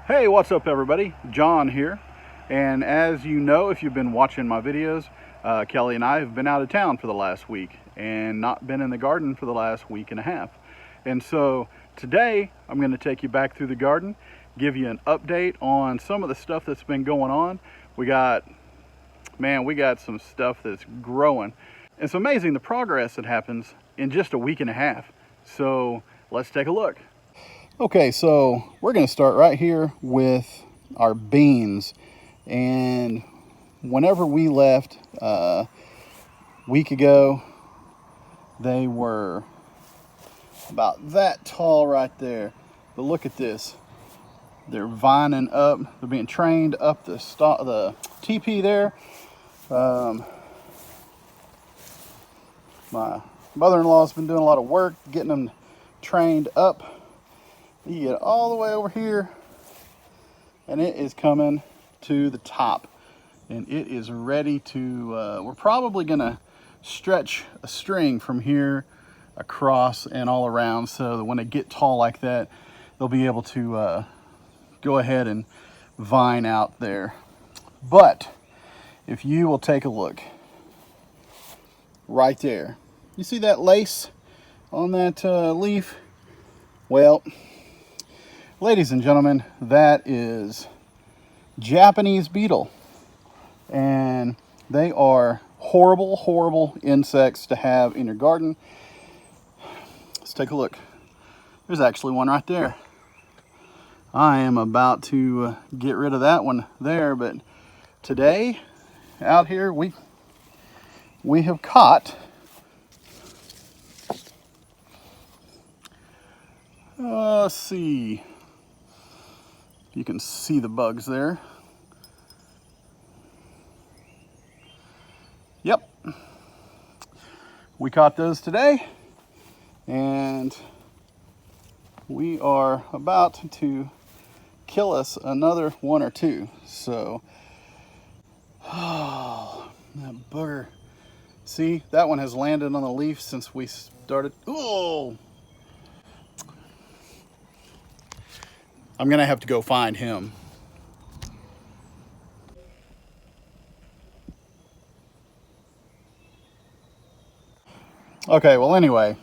Hey, what's up everybody? John here. And as you know, if you've been watching my videos, Kelly and I have been out of town for the last week and not been in the garden for the last week and a half. And so today I'm going to take you back through the garden, give you an update on some of the stuff that's been going on. We got some stuff that's growing. It's amazing the progress that happens in just a week and a half. So let's take a look. Okay, so we're going to start right here with our beans. And whenever we left a week ago, they were about that tall right there. But look at this. They're vining up. They're being trained up the TP there. My mother-in-law's been doing a lot of work getting them trained up. You get all the way over here, and it is coming to the top, and it is ready to, we're probably gonna stretch a string from here across and all around so that when they get tall like that, they'll be able to go ahead and vine out there. But if you will take a look right there, you see that lace on that leaf? Well, ladies and gentlemen, that is Japanese beetle, and they are horrible, horrible insects to have in your garden. Let's take a look. There's actually one right there. I am about to get rid of that one there, but today out here we have caught let's see. You can see the bugs there. Yep. We caught those today, and we are about to kill us another one or two. So, oh, that booger. See, that one has landed on the leaf since we started. Oh! I'm gonna have to go find him. Okay, well anyway,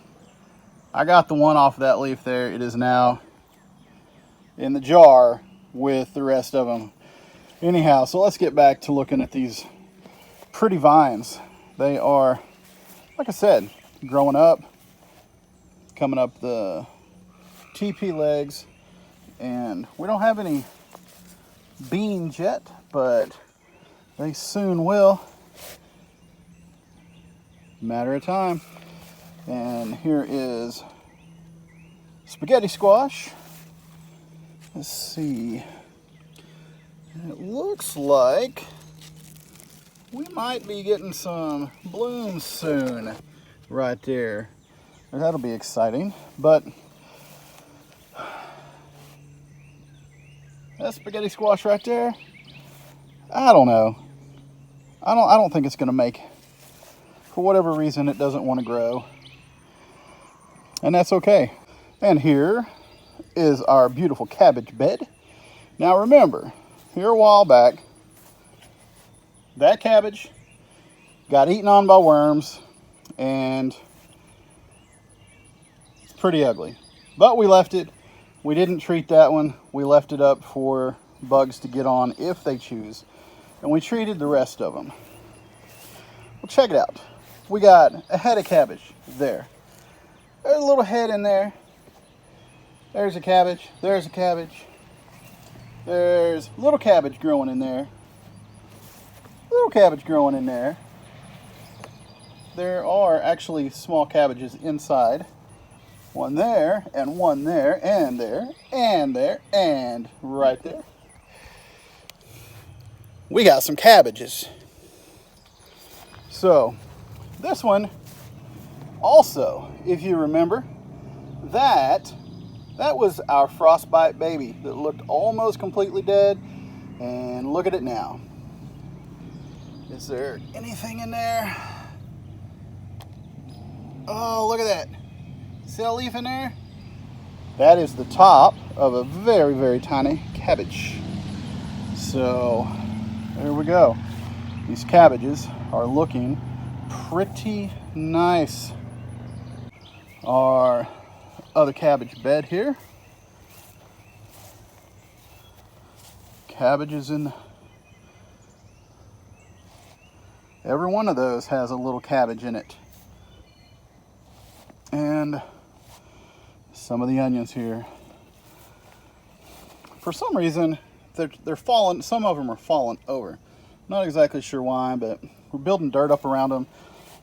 I got the one off that leaf there. It is now in the jar with the rest of them. Anyhow, so let's get back to looking at these pretty vines. They are, like I said, growing up, coming up the TP legs. And we don't have any beans yet, but they soon will. Matter of time. And here is spaghetti squash. Let's see. It looks like we might be getting some blooms soon right there. That'll be exciting. But that spaghetti squash right there, I don't know. I don't think it's gonna make, for whatever reason, it doesn't want to grow. And that's okay. And here is our beautiful cabbage bed. Now remember, here a while back, that cabbage got eaten on by worms, and it's pretty ugly. But we left it. We didn't treat that one. We left it up for bugs to get on if they choose. And we treated the rest of them. Well, check it out. We got a head of cabbage there. There's a little head in there. There's a cabbage. There's a cabbage. There's little cabbage growing in there. Little cabbage growing in there. There are actually small cabbages inside. One there, and one there, and there, and there, and right there. We got some cabbages. So, this one, also, if you remember, that was our frostbite baby that looked almost completely dead, and look at it now. Is there anything in there? Oh, look at that. See that leaf in there? That is the top of a very, very tiny cabbage. So there we go. These cabbages are looking pretty nice. Our other cabbage bed here. Cabbages in every one of those has a little cabbage in it. And some of the onions here. For some reason, they're falling, some of them are falling over. Not exactly sure why, but we're building dirt up around them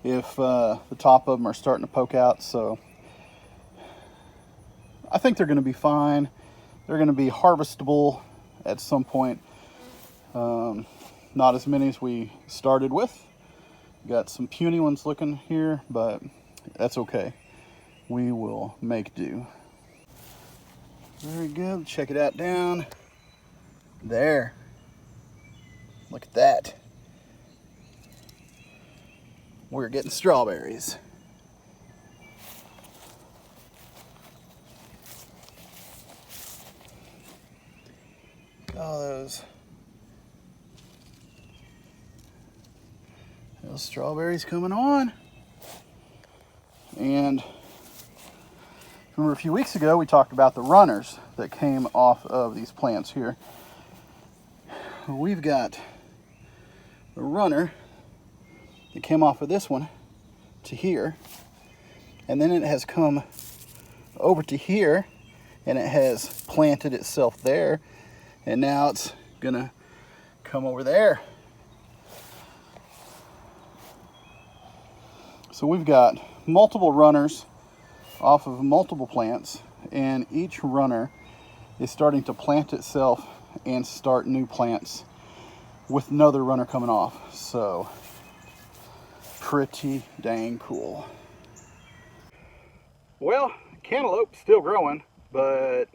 if the top of them are starting to poke out. So I think they're going to be fine. They're going to be harvestable at some point. Not as many as we started with. Got some puny ones looking here, but that's okay. We will make do. Very good. Check it out down there. Look at that. We're getting strawberries. All those strawberries coming on. And remember a few weeks ago we talked about the runners that came off of these plants here. We've got a runner that came off of this one to here, and then it has come over to here and it has planted itself there, and now it's gonna come over there. So we've got multiple runners off of multiple plants, and each runner is starting to plant itself and start new plants with another runner coming off. So pretty dang cool. Well, cantaloupe's still growing, but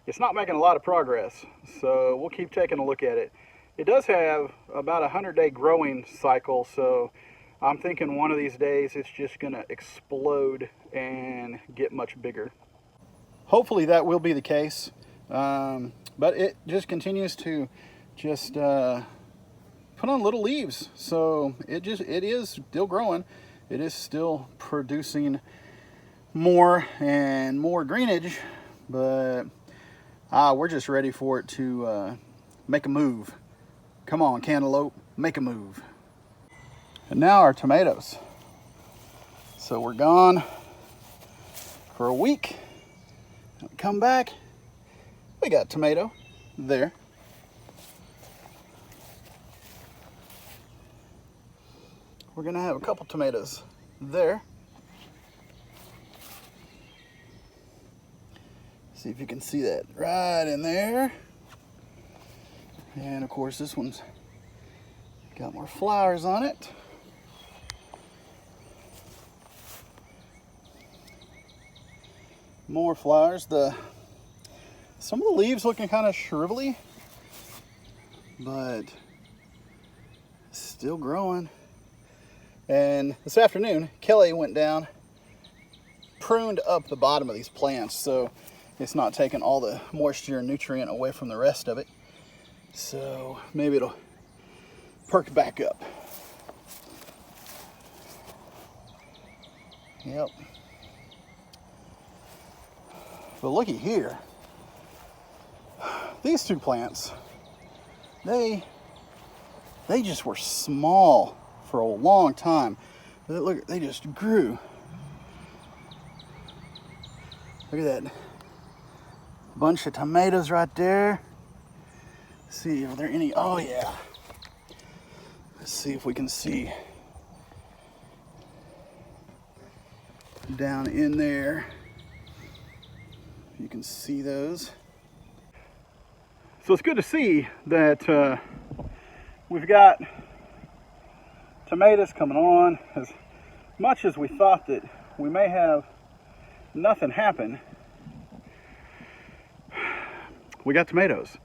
it's not making a lot of progress. So we'll keep taking a look at it. It does have about a 100-day growing cycle, so I'm thinking one of these days it's just gonna explode and get much bigger. Hopefully that will be the case, but it just continues to just put on little leaves. So it is still growing. It is still producing more and more greenage, but we're just ready for it to make a move. Come on, cantaloupe, make a move. And now our tomatoes. So we're gone for a week. Come back, we got tomato there. We're gonna have a couple tomatoes there. See if you can see that right in there. And of course this one's got more flowers on it. More flowers. Some of the leaves looking kind of shrivelly, but still growing. And this afternoon, Kelly went down, pruned up the bottom of these plants so it's not taking all the moisture and nutrient away from the rest of it. So maybe it'll perk back up. Yep. But looky here. These two plants, they just were small for a long time. But look, they just grew. Look at that bunch of tomatoes right there. Let's see, are there any? Oh yeah. Let's see if we can see down in there. You can see those. So it's good to see that we've got tomatoes coming on. As much as we thought that we may have nothing happen, we got tomatoes.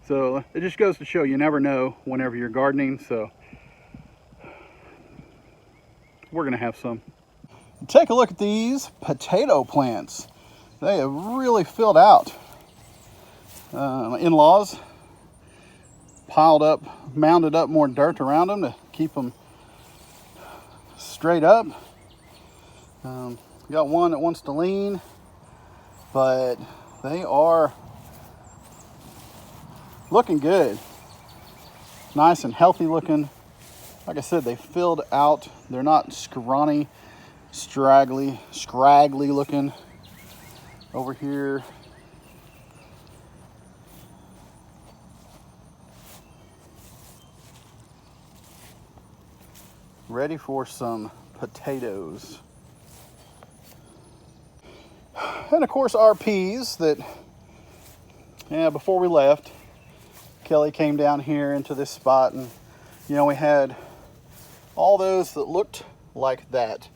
So it just goes to show you never know whenever you're gardening. So we're gonna have some. Take a look at these potato plants. They have really filled out. In-laws mounded up more dirt around them to keep them straight up. Got one that wants to lean, but they are looking good. Nice and healthy looking. Like I said, they filled out. They're not scrawny, scraggly looking. Over here, ready for some potatoes. And of course our peas that, before we left, Kelly came down here into this spot, and we had all those that looked like that.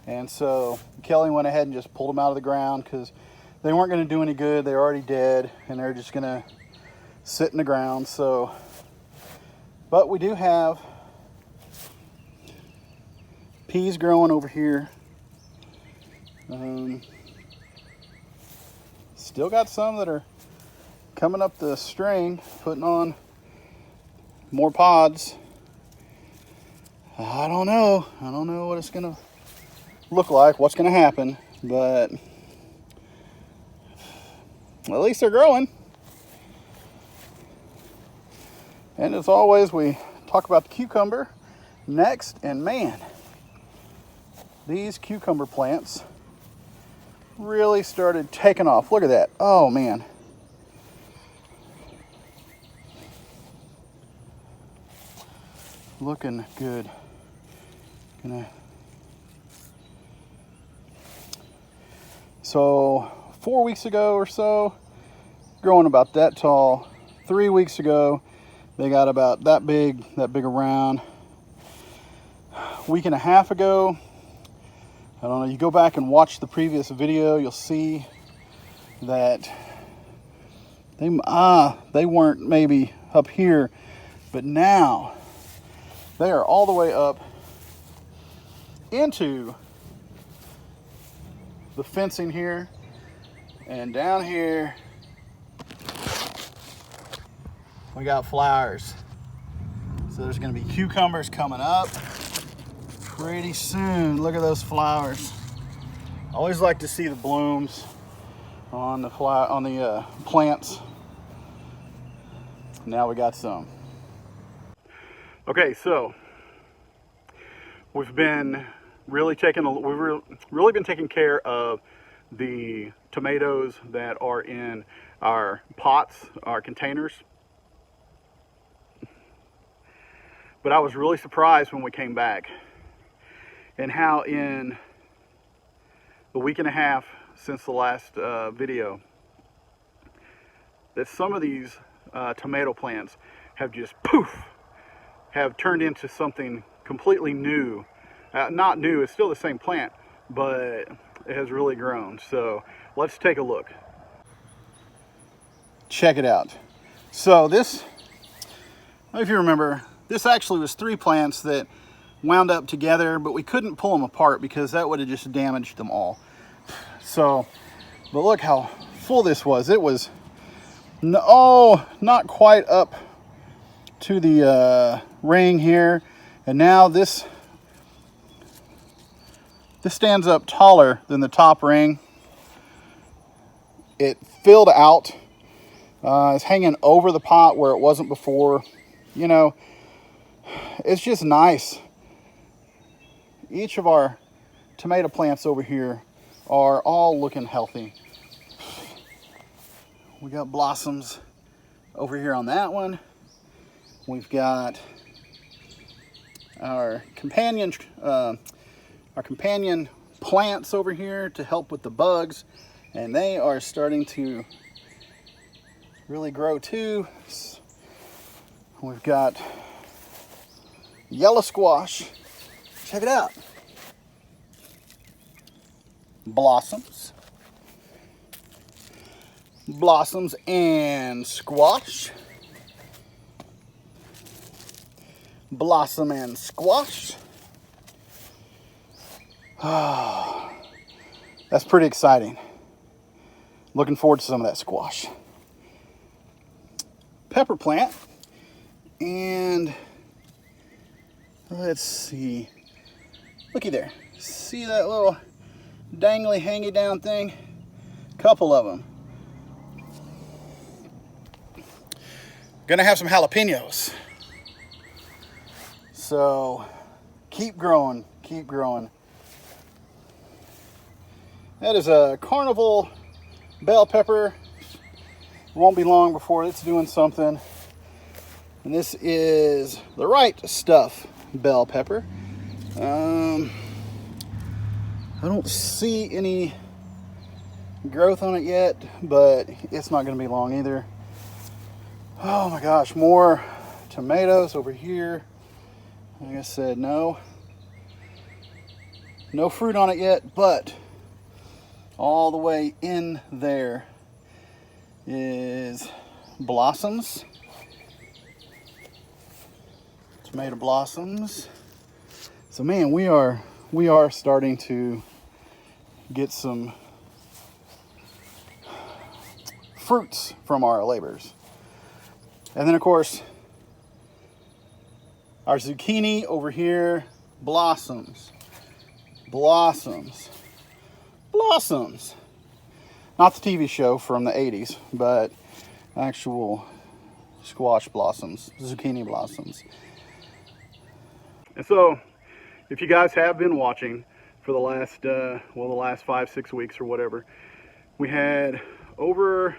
And so Kelly went ahead and just pulled them out of the ground because they weren't going to do any good. They were already dead, and they're just going to sit in the ground. So, but we do have peas growing over here. Still got some that are coming up the string, putting on more pods. I don't know what it's gonna look like, what's gonna happen, but at least they're growing. And as always, we talk about the cucumber next, and man, these cucumber plants really started taking off. Look at that. Oh man. Looking good. So 4 weeks ago or so, growing about that tall. 3 weeks ago, they got about that big around. Week and a half ago, I don't know, you go back and watch the previous video, you'll see that they weren't maybe up here, but now they are all the way up into the fencing here, and down here we got flowers. So there's going to be cucumbers coming up pretty soon. Look at those flowers. I always like to see the blooms on the plants. Now we got some. Okay, so we've really been taking care of the tomatoes that are in our pots, our containers. But I was really surprised when we came back and how in the week and a half since the last video that some of these tomato plants have just have turned into something completely new. Not new, it's still the same plant, but it has really grown. So let's take a look. Check it out. So this, if you remember, this actually was 3 plants that wound up together, but we couldn't pull them apart because that would have just damaged them all. So, but look how full this was. It was, not quite up to the ring here. And now this stands up taller than the top ring. It filled out. It's hanging over the pot where it wasn't before. It's just nice. Each of our tomato plants over here are all looking healthy. We got blossoms over here on that one. We've got our companion plants over here to help with the bugs, and they are starting to really grow too. We've got yellow squash. Check it out. Blossoms and squash. Blossom and squash. That's pretty exciting. Looking forward to some of that squash. Pepper plant And let's see. Looky there. See that little dangly, hangy down thing? Couple of them. Gonna have some jalapenos. So keep growing, keep growing. That is a carnival bell pepper. Won't be long before it's doing something. And this is the Right Stuff bell pepper. I don't see any growth on it yet, but it's not going to be long either. Oh my gosh, more tomatoes over here. Like I said, no fruit on it yet, but all the way in there is blossoms, tomato blossoms. So man, we are starting to get some fruits from our labors. And then of course, our zucchini over here blossoms, blossoms, blossoms. Not the TV show from the 80s, but actual squash blossoms, zucchini blossoms. And so, if you guys have been watching for the last, the last 5-6 weeks or whatever, we had over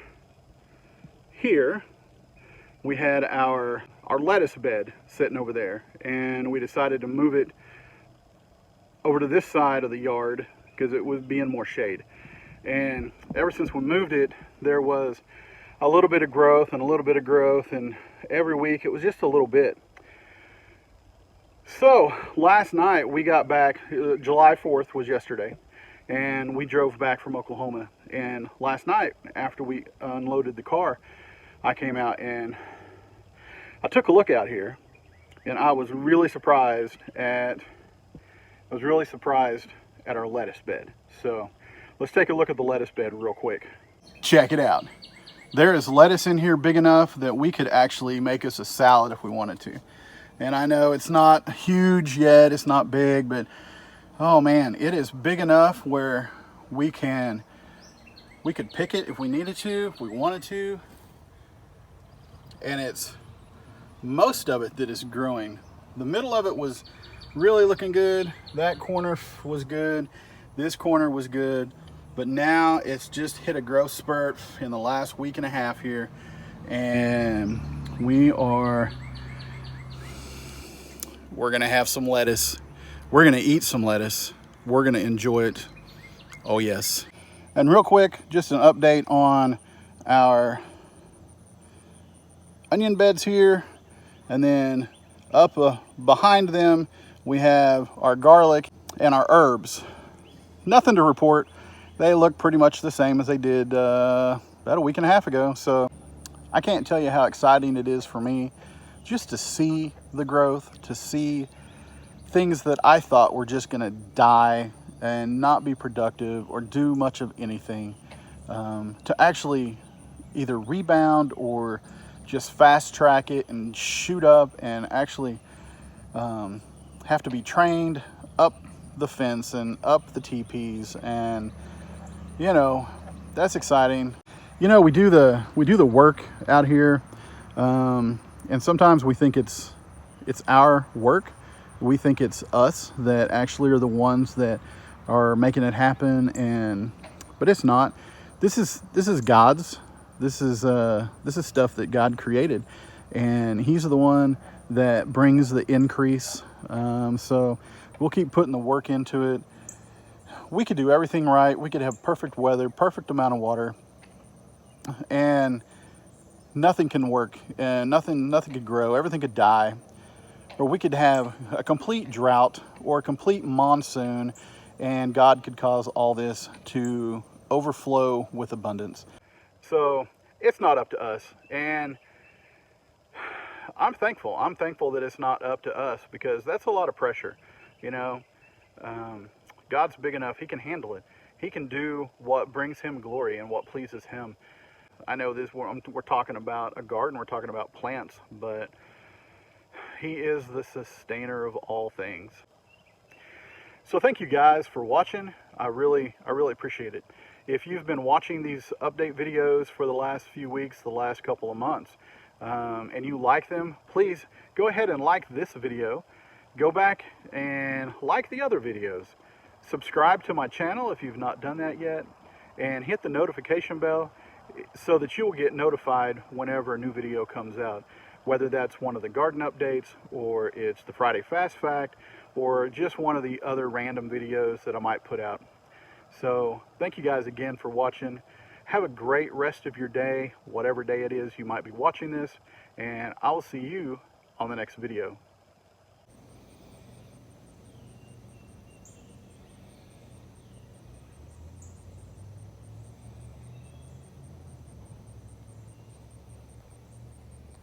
here, we had our lettuce bed sitting over there, and we decided to move it over to this side of the yard because it was being more shade. And ever since we moved it, there was a little bit of growth and a little bit of growth, and every week it was just a little bit. So last night we got back, July 4th was yesterday, and we drove back from Oklahoma. And last night, after we unloaded the car, I came out and I took a look out here, and I was really surprised at our lettuce bed. So let's take a look at the lettuce bed real quick. Check it out. There is lettuce in here big enough that we could actually make us a salad if we wanted to. And I know it's not huge yet, it's not big, but oh man, it is big enough where we could pick it if we needed to, if we wanted to. And it's most of it that is growing. The middle of it was really looking good. That corner was good. This corner was good. But now it's just hit a growth spurt in the last week and a half here. And we're gonna have some lettuce. We're gonna eat some lettuce. We're gonna enjoy it. Oh yes. And real quick, just an update on our onion beds here. And then up behind them, we have our garlic and our herbs. Nothing to report. They look pretty much the same as they did about a week and a half ago. So I can't tell you how exciting it is for me just to see the growth, to see things that I thought were just gonna die and not be productive or do much of anything, to actually either rebound or just fast track it and shoot up and actually have to be trained up the fence and up the teepees. And you know, that's exciting. You know, we do the work out here, and sometimes we think it's our work. We think it's us that actually are the ones that are making it happen, but it's not. This is God's. This is stuff that God created, and He's the one that brings the increase. So we'll keep putting the work into it. We could do everything right. We could have perfect weather, perfect amount of water, and nothing can work, and nothing could grow. Everything could die. Or we could have a complete drought or a complete monsoon, and God could cause all this to overflow with abundance. So it's not up to us, and I'm thankful. I'm thankful that it's not up to us, because that's a lot of pressure. You know, God's big enough. He can handle it. He can do what brings Him glory and what pleases Him. I know this. We're talking about a garden. We're talking about plants, but He is the sustainer of all things. So thank you guys for watching. I really appreciate it. If you've been watching these update videos for the last few weeks, the last couple of months, and you like them, please go ahead and like this video. Go back and like the other videos. Subscribe to my channel if you've not done that yet, and hit the notification bell so that you will get notified whenever a new video comes out, whether that's one of the garden updates, or it's the Friday Fast Fact, or just one of the other random videos that I might put out. So thank you guys again for watching. Have a great rest of your day, whatever day it is you might be watching this, and I will see you on the next video.